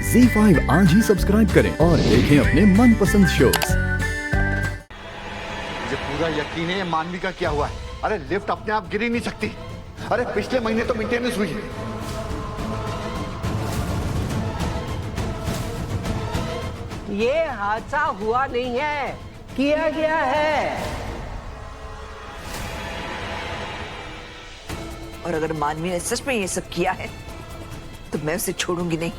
ZEE5 आज ही subscribe करें और देखें अपने मनपसंद शोज। मुझे पूरा यकीन है ये मानवी का क्या हुआ है। अरे लिफ्ट अपने आप गिर ही नहीं सकती। अरे पिछले महीने तो मेंटेनेंस हुई है। ये हादसा हुआ नहीं है, किया गया है। और अगर मानवी ने सच में ये सब किया है तो मैं उसे छोड़ूंगी नहीं।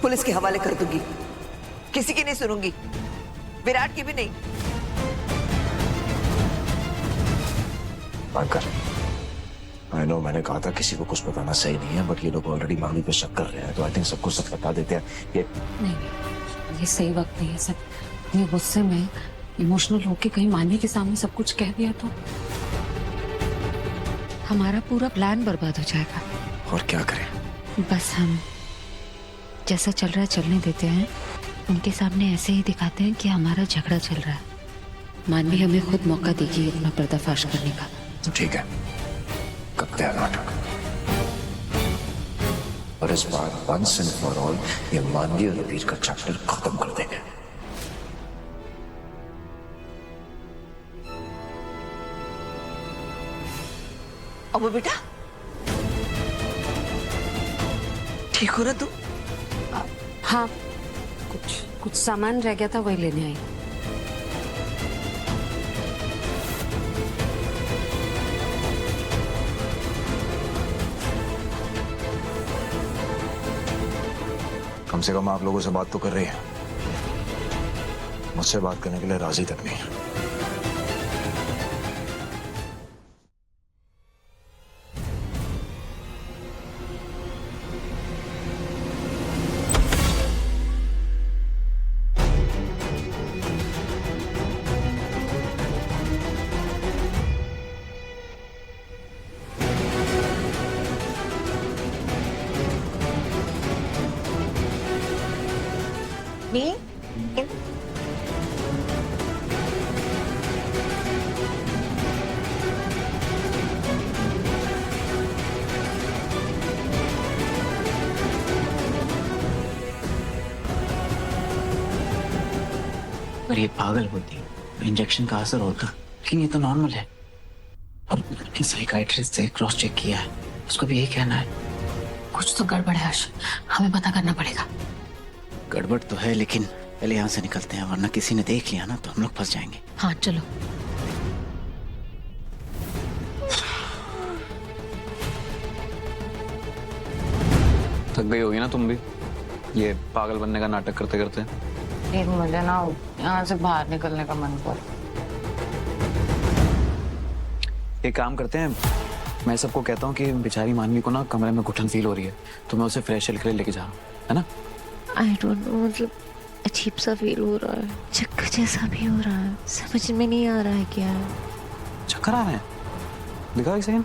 पुलिस के हवाले कर दूंगी, किसी की नहीं सुनूंगी, विराट की भी नहीं। आई नो मैंने कहा था किसी को कुछ बताना सही नहीं है, बट ये लोग ऑलरेडी मानवी पे शक कर रहे हैं, तो आई थिंक सबको सच बता देते हैं। ये नहीं, ये सही वक्त नहीं है सर। ये गुस्से में इमोशनल होके कहीं मानवी के सामने सब कुछ कह दिया तो हमारा पूरा प्लान बर्बाद हो जाएगा। और क्या करें? बस हम जैसा चल रहा है चलने देते हैं, उनके सामने ऐसे ही दिखाते हैं कि हमारा झगड़ा चल रहा है। मानवी हमें खुद मौका देगी अपना पर्दाफाश करने का। तो ठीक है, करते हैं नाटक। और इस बार वंस एंड फॉर ऑल ये मानवी और रवीर का चैप्टर खत्म कर देंगे। अब बेटा ठीक हो रहा तू? हाँ, कुछ सामान रह गया था, वही लेने आई। कम से कम आप लोगों से बात तो कर रही है, मुझसे बात करने के लिए राजी तक नहीं है। पर ये पागल होती तो इंजेक्शन का असर होता, लेकिन ये तो नॉर्मल है। और मैंने साइकाइट्रिस्ट से क्रॉस चेक किया है, उसको भी यही कहना है। कुछ तो गड़बड़ है हर्ष, हमें पता करना पड़ेगा। गड़बड़ तो है, लेकिन पहले यहाँ से निकलते हैं, वरना किसी ने देख लिया ना तो हम लोग फंस जाएंगे। हाँ चलो। थक गई होगी ना तुम भी, ये पागल बनने का नाटक करते करते। एक मुझे ना यहाँ से बाहर निकलने का मन कर। एक काम करते हैं, मैं सबको कहता हूँ कि बेचारी मानवी को ना कमरे में घुटन फील हो रही है, तो मैं उसे फ्रेश एयर के लिए लेके जा रहा हूँ, है ना? आई डोंट नो, मतलब अजीब सा फील हो रहा है, चक्कर जैसा भी हो रहा है, समझ में नहीं आ रहा है क्या है। चक्कर आ रहे हैं? दिखाओ एक सेकंड।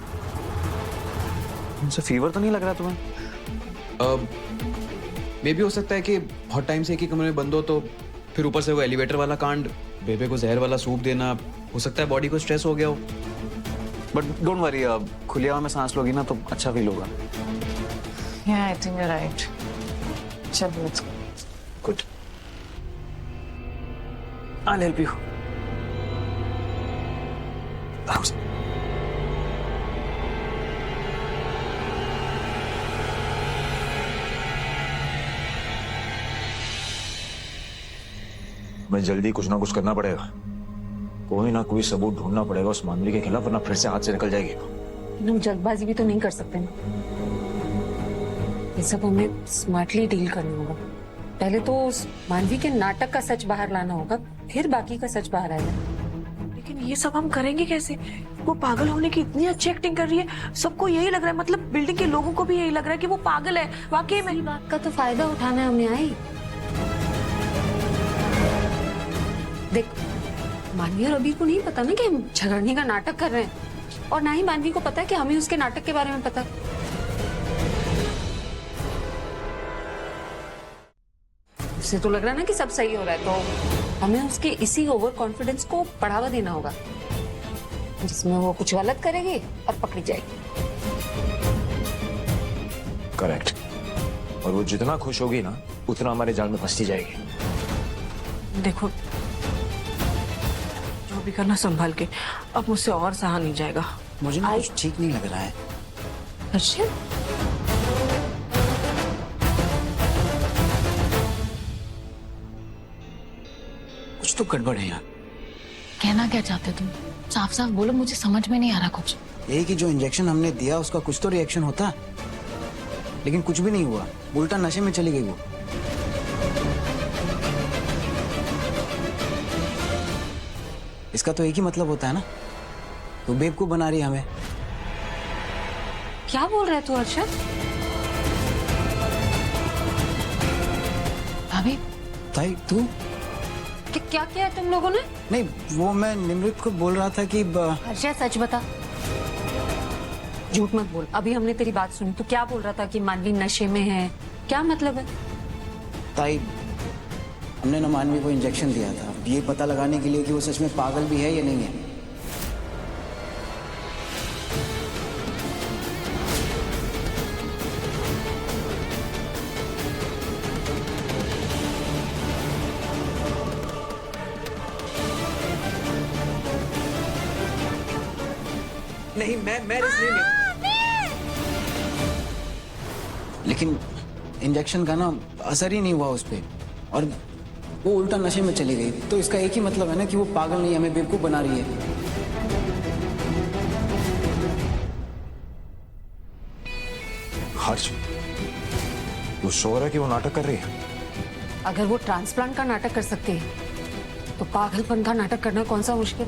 मुझसे फीवर तो नहीं लग रहा तुम्हें? मे भी हो सकता है कि बहुत टाइम से एक ही कमरे में बंद हो, तो फिर ऊपर से वो एलिवेटर वाला कांड, बेबे को जहर वाला सूप देना, हो सकता है बॉडी को स्ट्रेस हो गया हो। बट डोंट वरी, अब खुली हवा में सांस लोगी ना तो अच्छा फील होगा। Yeah, I think you're right. चलो let's go. Good, I'll help you. मैं जल्दी कुछ ना कुछ करना पड़ेगा, कोई ना कोई सबूत ढूंढना पड़ेगा उस मानवी के खिलाफ, वरना फिर से हाथ से निकल जाएगी। हम जल्दबाजी भी तो नहीं कर सकते ना, ये सब हमें स्मार्टली डील करना होगा। पहले तो उस मानवी के नाटक का सच बाहर लाना होगा, फिर बाकी का सच बाहर आएगा। लेकिन ये सब हम करेंगे कैसे? वो पागल होने की इतनी अच्छी एक्टिंग कर रही है, सबको यही लग रहा है, मतलब बिल्डिंग के लोगों को भी यही लग रहा है कि वो पागल है। वाकई में बात का तो फायदा उठाना है हमें। आई देख, मानवी और अबीर को नहीं पता ना कि हम झगड़ने का नाटक कर रहे हैं, और ना ही मानवी को पता है कि हमें उसके नाटक के बारे में पता। उसे तो लग रहा है ना कि सब सही हो रहा है, तो हमें उसके इसी ओवर कॉन्फिडेंस को बढ़ावा देना होगा। जिसमें वो कुछ गलत करेगी और पकड़ी जाएगी। करेक्ट। और वो जितना खुश होगी ना उतना हमारे जाल में फंसती जाएगी। देखो, जो भी करना संभाल के, अब मुझसे और सहा नहीं जाएगा। मुझे ना कुछ ठीक नहीं लग रहा है। हर्षित, कुछ तो गड़बड़ है यार। कहना क्या चाहते तुम? साफ साफ बोलो, मुझे समझ में नहीं आ रहा कुछ। यही कि जो इंजेक्शन हमने दिया उसका कुछ तो रिएक्शन होता, लेकिन कुछ भी नहीं हुआ। उल्टा नशे में चली गई वो। इसका तो एक ही मतलब होता है ना, तो बेवकूफ बना रही है हमें। क्या बोल रहा है तू हर्षित? भाभी, ताई तू? क्या किया है तुम लोगों ने? नहीं, वो मैं निमृत को बोल रहा था कि हर्षित सच बता, झूठ मत बोल। अभी हमने तेरी बात सुनी, तो क्या बोल रहा था कि मानवी नशे में है? क्या मतलब है? ताई, हमने ना मानवी को इंजेक्शन दिया था ये पता लगाने के लिए कि वो सच में पागल भी है या नहीं है। नहीं, मैं रिस्क नहीं ले। लेकिन इंजेक्शन का ना असर ही नहीं हुआ उस पे और वो उल्टा नशे में चली गई। तो इसका एक ही मतलब है ना कि वो पागल नहीं, हमें बेवकूफ बना रही है। हर्ष, वो श्योर है कि वो नाटक कर रही है? अगर वो ट्रांसप्लांट का नाटक कर सकती है तो पागलपन का नाटक करना कौन सा मुश्किल?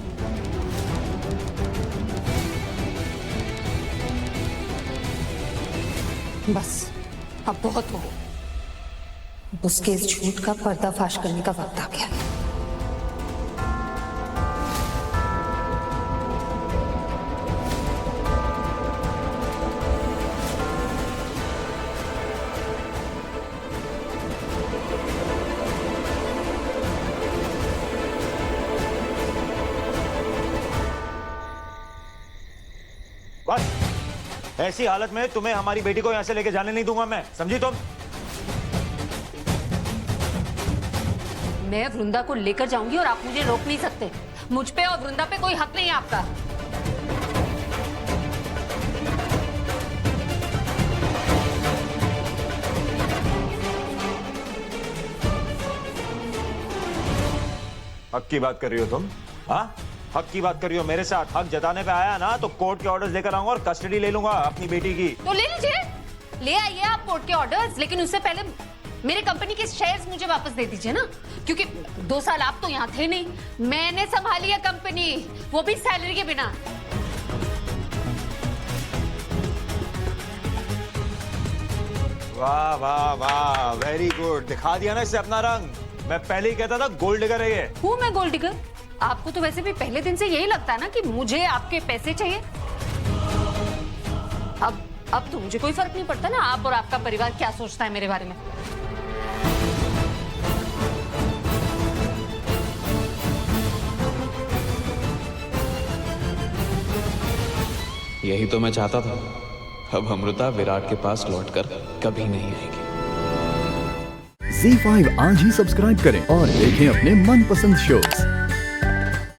बस अब बहुत हो गया। उसके इस झूठ का पर्दाफाश करने का वक्त आ गया। बस ऐसी हालत में तुम्हें हमारी बेटी को यहां से लेके जाने नहीं दूंगा मैं, समझी तुम? मैं वृंदा को लेकर जाऊंगी और आप मुझे रोक नहीं सकते। मुझ पे और वृंदा पे कोई हक नहीं है आपका। हक की बात कर रही हो तुम? हाँ, हक की बात कर रही हो मेरे साथ? हक जताने पे आया ना तो कोर्ट के ऑर्डर्स लेकर आऊंगा और कस्टडी ले लूंगा अपनी बेटी की। तो ले लीजिए, ले आइए आप कोर्ट के ऑर्डर्स, लेकिन उससे पहले मेरे कंपनी के शेयर्स मुझे वापस दे दीजिए ना, क्योंकि 2 साल आप तो यहाँ थे नहीं। मैंने संभाली है कंपनी, वो भी सैलरी के बिना। वाह वाह वाह, वेरी गुड। दिखा दिया ना इससे अपना रंग। मैं पहले ही कहता था गोल्ड डिगर है ये। हूँ मैं गोल्ड डिगर? आपको तो वैसे भी पहले दिन से यही लगता है ना कि मुझे आपके पैसे चाहिए। अब तो मुझे कोई फर्क नहीं पड़ता ना आप और आपका परिवार क्या सोचता है मेरे बारे में। यही तो मैं चाहता था। अब अमृता विराट के पास लौटकर कभी नहीं आएगी। ZEE5 आज ही सब्सक्राइब करें और देखें अपने मनपसंद शोज।